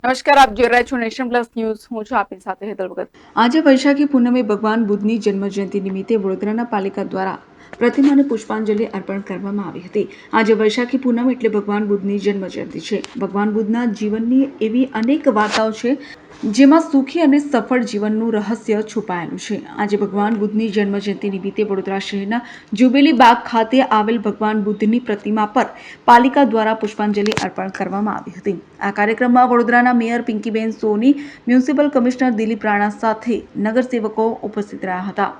નમસ્કાર, આપ જોઈ રહ્યા છો નેશન પ્લસ ન્યૂઝ. હું છું આપની સાથે હેતલ ભગત. આજે વૈશાખી પૂનમે ભગવાન બુદ્ધની જન્મજયંતિ નિમિત્તે વડોદરાના પાલિકા દ્વારા પ્રતિમાને પુષ્પાંજલિ અર્પણ કરવામાં આવી હતી. આજે વૈશાખી પૂનમ એટલે ભગવાન બુદ્ધની જન્મજયંતિ છે. ભગવાન બુદ્ધના જીવનની એવી અનેક વાર્તાઓ છે જેમાં સુખી અને સફળ જીવનનું રહસ્ય છુપાયેલું છે. આજે ભગવાન બુદ્ધની જન્મજયંતિ નિમિત્તે વડોદરા શહેરના જુબેલી બાગ ખાતે આવેલ ભગવાન બુદ્ધની પ્રતિમા પર પાલિકા દ્વારા પુષ્પાંજલિ અર્પણ કરવામાં આવી હતી. આ કાર્યક્રમમાં વડોદરાના મેયર પિંકીબેન સોની, મ્યુનિસિપલ કમિશનર દિલીપ રાણા સાથે નગરસેવકો ઉપસ્થિત રહ્યા હતા.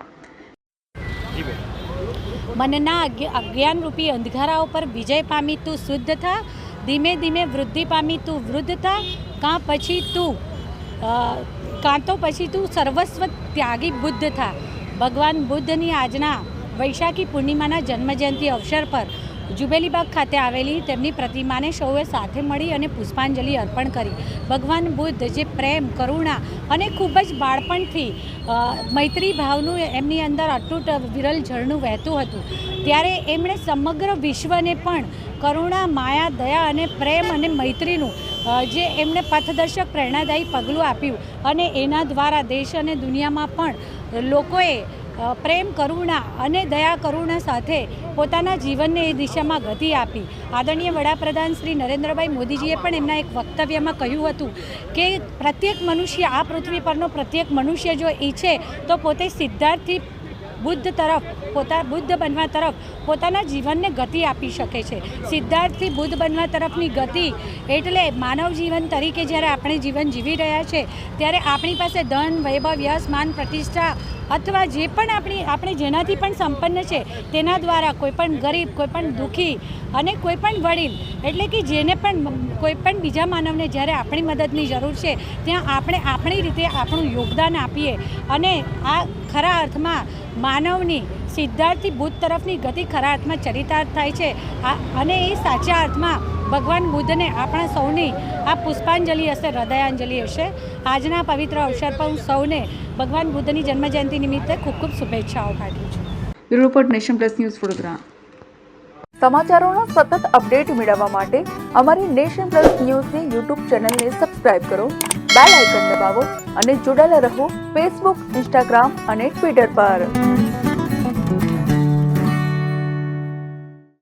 મનના અજ્ઞાનરૂપી અંધકારા ઉપર વિજય પામી તું શુદ્ધ થા, ધીમે ધીમે વૃદ્ધિ પામી તું વૃદ્ધ થા, કાં તો પછી તું સર્વસ્વ ત્યાગી બુદ્ધ થા. ભગવાન બુદ્ધની આજના વૈશાખી પૂર્ણિમાના જન્મજયંતિ અવસર પર જુબેલીબાગ ખાતે આવેલી તેમની પ્રતિમાને સૌએ સાથે મળી અને પુષ્પાંજલિ અર્પણ કરી. ભગવાન બુદ્ધ જે પ્રેમ, કરુણા અને ખૂબ જ બાળપણથી મૈત્રી ભાવનું એમની અંદર અતૂટ વિરલ ઝરણું વહેતું હતું, ત્યારે એમણે સમગ્ર વિશ્વને પણ કરુણા, માયા, દયા અને પ્રેમ અને મૈત્રીનું જે એમણે પથદર્શક પ્રેરણાદાયી પગલું આપ્યું અને એના દ્વારા દેશ અને દુનિયામાં પણ લોકોએ પ્રેમ, કરુણા અને દયા કરુણા સાથે પોતાના જીવનને એ દિશામાં ગતિ આપી. આદરણીય વડાપ્રધાન શ્રી નરેન્દ્રભાઈ મોદીજીએ પણ એમના એક વક્તવ્યમાં કહ્યું હતું કે પ્રત્યેક મનુષ્ય, આ પૃથ્વી પરનો પ્રત્યેક મનુષ્ય જો ઈચ્છે તો પોતે સિદ્ધાર્થથી બુદ્ધ બનવા તરફ પોતાના જીવનને ગતિ આપી શકે છે. સિદ્ધાર્થથી બુદ્ધ બનવા તરફની ગતિ એટલે માનવ જીવન તરીકે જ્યારે આપણે જીવન જીવી રહ્યા છે ત્યારે આપણી પાસે ધન, વૈભવ, યશ, માન, પ્રતિષ્ઠા અથવા જે પણ આપણે જેનાથી પણ સંપન્ન છે તેના દ્વારા કોઈપણ ગરીબ, કોઈપણ દુઃખી અને કોઈપણ વડીલ એટલે કે જેને પણ કોઈપણ બીજા માનવને જ્યારે આપણી મદદની જરૂર છે ત્યાં આપણે આપણી રીતે આપણું યોગદાન આપીએ અને આ ખરા અર્થમાં માનવની સિદ્ધાર્થથી બુદ્ધ તરફની ગતિ ખરા અર્થમાં ચરિતાર્થ થાય છે. અને એ સાચા અર્થમાં ભગવાન બુદ્ધને આપણા સૌની આ પુષ્પાંજલિ હશે, હૃદયાંજલિ હશે. આજના પવિત્ર અવસર પર હું સૌને ભગવાન બુદ્ધની જન્મજયંતિ નિમિત્તે ખૂબ ખૂબ શુભેચ્છાઓ પાઠવું છું. Bureau report, nation plus news, Vadodara. સમાચારોના સતત અપડેટ મેળવવા માટે અમારી નેશન પ્લસ ન્યૂઝની યુટ્યુબ ચેનલને સબસ્ક્રાઇબ કરો, બેલ આઇકન દબાવો અને જોડાયેલા રહો ફેસબુક, ઇન્સ્ટાગ્રામ અને ટ્વિટર પર.